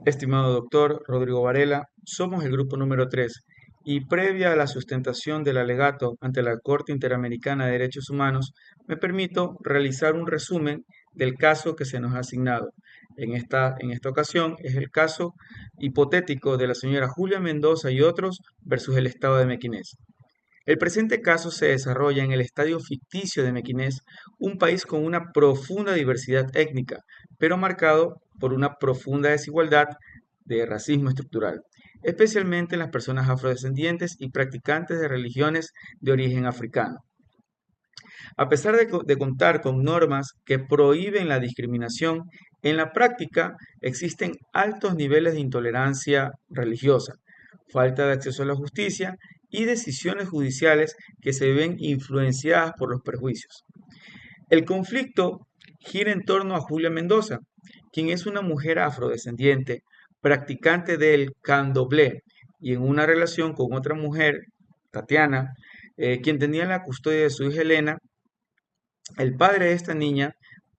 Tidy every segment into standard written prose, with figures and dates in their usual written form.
Estimado doctor Rodrigo Varela, somos el grupo número 3 y previa a la sustentación del alegato ante la Corte Interamericana de Derechos Humanos, me permito realizar un resumen del caso que se nos ha asignado. En esta ocasión es el caso hipotético de la señora Julia Mendoza y otros versus el Estado de Mequinez. El presente caso se desarrolla en el estadio ficticio de Mequinez, un país con una profunda diversidad étnica, pero marcado por una profunda desigualdad de racismo estructural, especialmente en las personas afrodescendientes y practicantes de religiones de origen africano. A pesar de contar con normas que prohíben la discriminación, en la práctica existen altos niveles de intolerancia religiosa, falta de acceso a la justicia y decisiones judiciales que se ven influenciadas por los prejuicios. El conflicto gira en torno a Julia Mendoza, quien es una mujer afrodescendiente, practicante del candomblé y en una relación con otra mujer, Tatiana, quien tenía la custodia de su hija Elena. El padre de esta niña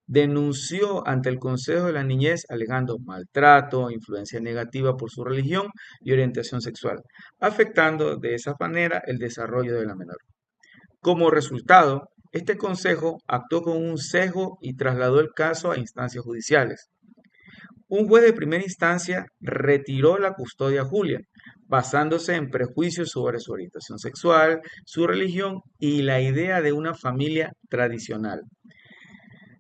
denunció ante el Consejo de la Niñez alegando maltrato, influencia negativa por su religión y orientación sexual, afectando de esa manera el desarrollo de la menor. Como resultado, este consejo actuó con un sesgo y trasladó el caso a instancias judiciales. Un juez de primera instancia retiró la custodia a Julia, basándose en prejuicios sobre su orientación sexual, su religión y la idea de una familia tradicional.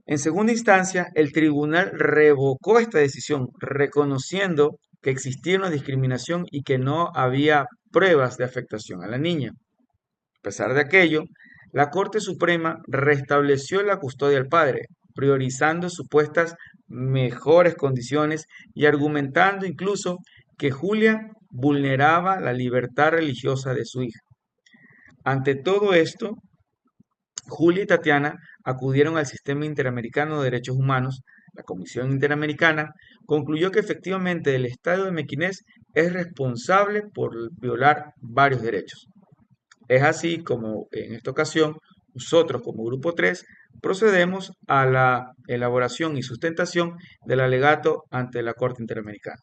En segunda instancia, el tribunal revocó esta decisión, reconociendo que existía una discriminación y que no había pruebas de afectación a la niña. A pesar de aquello, la Corte Suprema restableció la custodia al padre, priorizando supuestas mejores condiciones y argumentando incluso que Julia vulneraba la libertad religiosa de su hija. Ante todo esto, Julia y Tatiana acudieron al Sistema Interamericano de Derechos Humanos. La Comisión Interamericana concluyó que efectivamente el Estado de Mequinez es responsable por violar varios derechos. Es así como en esta ocasión nosotros como Grupo 3 procedemos a la elaboración y sustentación del alegato ante la Corte Interamericana.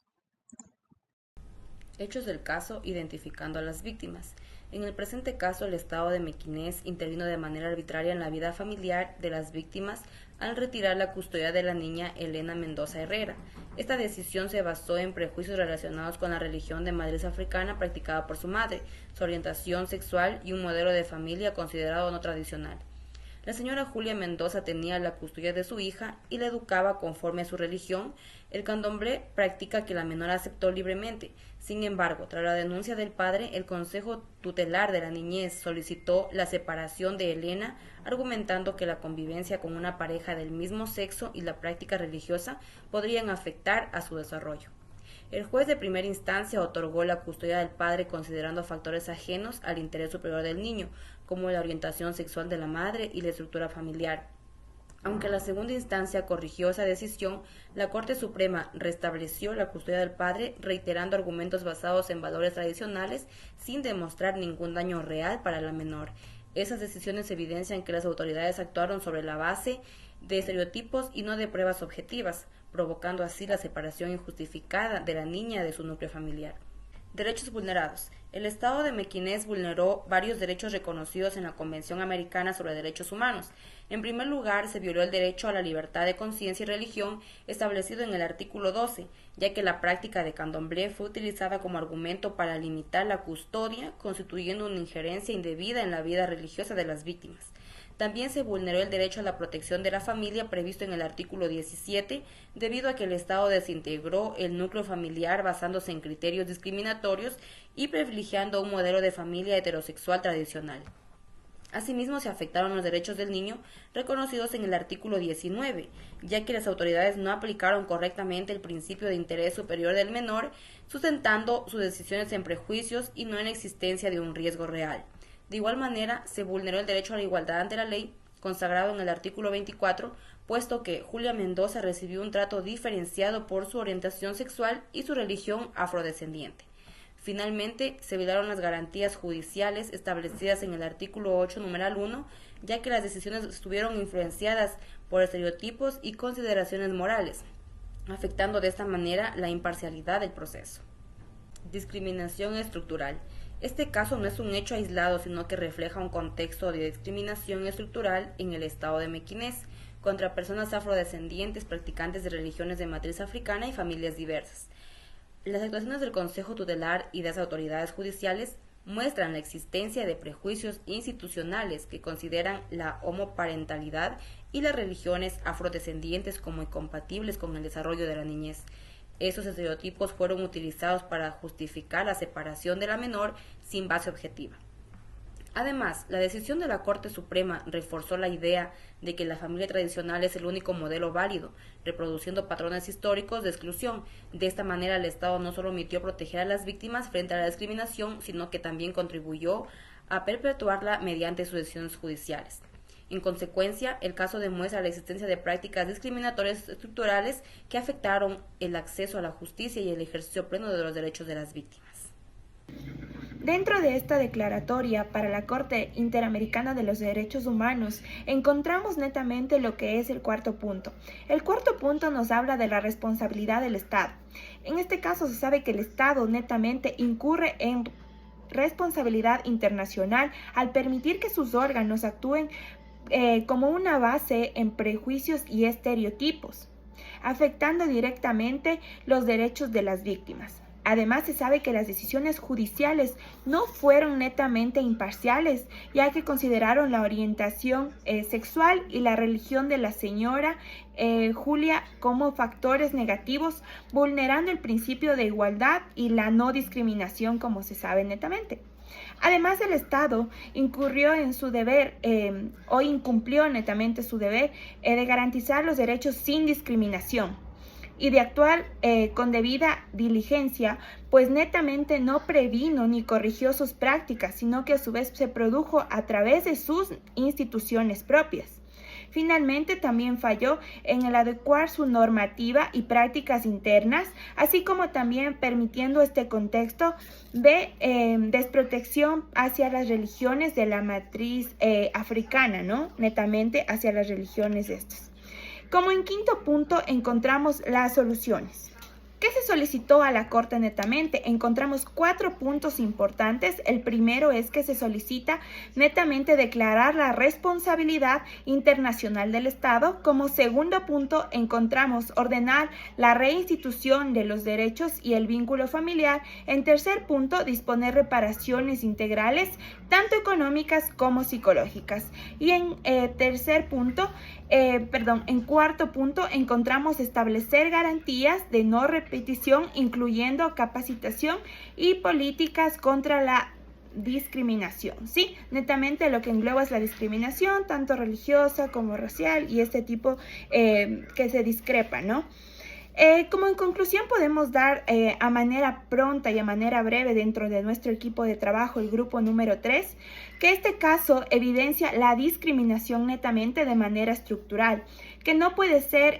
Hechos del caso identificando a las víctimas. En el presente caso, el Estado de Mequinez intervino de manera arbitraria en la vida familiar de las víctimas al retirar la custodia de la niña Elena Mendoza Herrera. Esta decisión se basó en prejuicios relacionados con la religión de matriz africana practicada por su madre, su orientación sexual y un modelo de familia considerado no tradicional. La señora Julia Mendoza tenía la custodia de su hija y la educaba conforme a su religión. El candomblé práctica que la menor aceptó libremente. Sin embargo, tras la denuncia del padre, el Consejo Tutelar de la Niñez solicitó la separación de Elena, argumentando que la convivencia con una pareja del mismo sexo y la práctica religiosa podrían afectar a su desarrollo. El juez de primera instancia otorgó la custodia del padre considerando factores ajenos al interés superior del niño, como la orientación sexual de la madre y la estructura familiar. Aunque la segunda instancia corrigió esa decisión, la Corte Suprema restableció la custodia del padre, reiterando argumentos basados en valores tradicionales sin demostrar ningún daño real para la menor. Esas decisiones evidencian que las autoridades actuaron sobre la base de estereotipos y no de pruebas objetivas, provocando así la separación injustificada de la niña de su núcleo familiar. Derechos vulnerados. El Estado de Mequinez vulneró varios derechos reconocidos en la Convención Americana sobre Derechos Humanos. En primer lugar, se violó el derecho a la libertad de conciencia y religión establecido en el artículo 12, ya que la práctica de candomblé fue utilizada como argumento para limitar la custodia, constituyendo una injerencia indebida en la vida religiosa de las víctimas. También se vulneró el derecho a la protección de la familia previsto en el artículo 17, debido a que el Estado desintegró el núcleo familiar basándose en criterios discriminatorios y privilegiando un modelo de familia heterosexual tradicional. Asimismo, se afectaron los derechos del niño reconocidos en el artículo 19, ya que las autoridades no aplicaron correctamente el principio de interés superior del menor, sustentando sus decisiones en prejuicios y no en existencia de un riesgo real. De igual manera, se vulneró el derecho a la igualdad ante la ley, consagrado en el artículo 24, puesto que Julia Mendoza recibió un trato diferenciado por su orientación sexual y su religión afrodescendiente. Finalmente, se violaron las garantías judiciales establecidas en el artículo 8, numeral 1, ya que las decisiones estuvieron influenciadas por estereotipos y consideraciones morales. afectando de esta manera la imparcialidad del proceso. Discriminación estructural. Este caso no es un hecho aislado, sino que refleja un contexto de discriminación estructural en el estado de Mequinez contra personas afrodescendientes practicantes de religiones de matriz africana y familias diversas. Las actuaciones del Consejo Tutelar y de las autoridades judiciales muestran la existencia de prejuicios institucionales que consideran la homoparentalidad y las religiones afrodescendientes como incompatibles con el desarrollo de la niñez. Esos estereotipos fueron utilizados para justificar la separación de la menor sin base objetiva. Además, la decisión de la Corte Suprema reforzó la idea de que la familia tradicional es el único modelo válido, reproduciendo patrones históricos de exclusión. De esta manera, el Estado no solo omitió proteger a las víctimas frente a la discriminación, sino que también contribuyó a perpetuarla mediante sus decisiones judiciales. En consecuencia, el caso demuestra la existencia de prácticas discriminatorias estructurales que afectaron el acceso a la justicia y el ejercicio pleno de los derechos de las víctimas. Dentro de esta declaratoria para la Corte Interamericana de los Derechos Humanos encontramos netamente lo que es el cuarto punto. El cuarto punto nos habla de la responsabilidad del Estado. En este caso se sabe que el Estado netamente incurre en responsabilidad internacional al permitir que sus órganos actúen como una base en prejuicios y estereotipos, afectando directamente los derechos de las víctimas. Además, se sabe que las decisiones judiciales no fueron netamente imparciales, ya que consideraron la orientación sexual y la religión de la señora Julia como factores negativos, vulnerando el principio de igualdad y la no discriminación, como se sabe netamente. Además, el Estado incurrió en su deber o incumplió netamente su deber de garantizar los derechos sin discriminación y de actuar con debida diligencia, pues netamente no previno ni corrigió sus prácticas, sino que a su vez se produjo a través de sus instituciones propias. Finalmente, también falló en el adecuar su normativa y prácticas internas, así como también permitiendo este contexto de desprotección hacia las religiones de la matriz africana, ¿no? Netamente hacia las religiones estas. Como en quinto punto encontramos las soluciones. ¿Qué se solicitó a la Corte netamente? Encontramos 4 puntos importantes. El primero es que se solicita netamente declarar la responsabilidad internacional del Estado. Como segundo punto encontramos ordenar la reinstitución de los derechos y el vínculo familiar. En tercer punto, disponer reparaciones integrales, tanto económicas como psicológicas. Y en cuarto punto encontramos establecer garantías de no repetición, incluyendo capacitación y políticas contra la discriminación, ¿sí? Netamente lo que engloba es la discriminación, tanto religiosa como racial y este tipo que se discrepa, ¿no? Como en conclusión podemos dar a manera pronta y a manera breve dentro de nuestro equipo de trabajo, el grupo número 3, que este caso evidencia la discriminación netamente de manera estructural, que no puede ser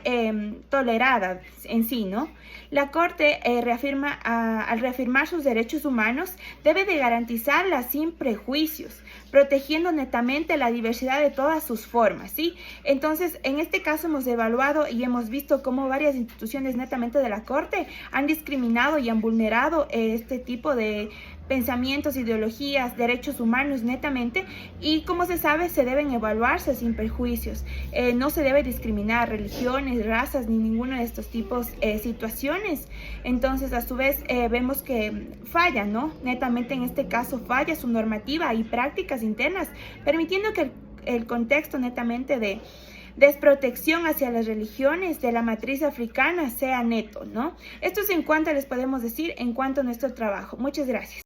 tolerada en sí, ¿no? La Corte al reafirmar sus derechos humanos debe de garantizarla sin prejuicios, protegiendo netamente la diversidad de todas sus formas, ¿sí? Entonces, en este caso hemos evaluado y hemos visto cómo varias instituciones netamente de la Corte han discriminado y han vulnerado este tipo de pensamientos, ideologías, derechos humanos netamente, y como se sabe se deben evaluarse sin prejuicios. No se debe discriminar religiones, razas ni ninguno de estos tipos situaciones. Entonces a su vez vemos que falla, ¿no? Netamente en este caso falla su normativa y prácticas internas, permitiendo que el contexto netamente de desprotección hacia las religiones de la matriz africana sea neto, ¿no? Esto es en cuanto les podemos decir en cuanto a nuestro trabajo. Muchas gracias.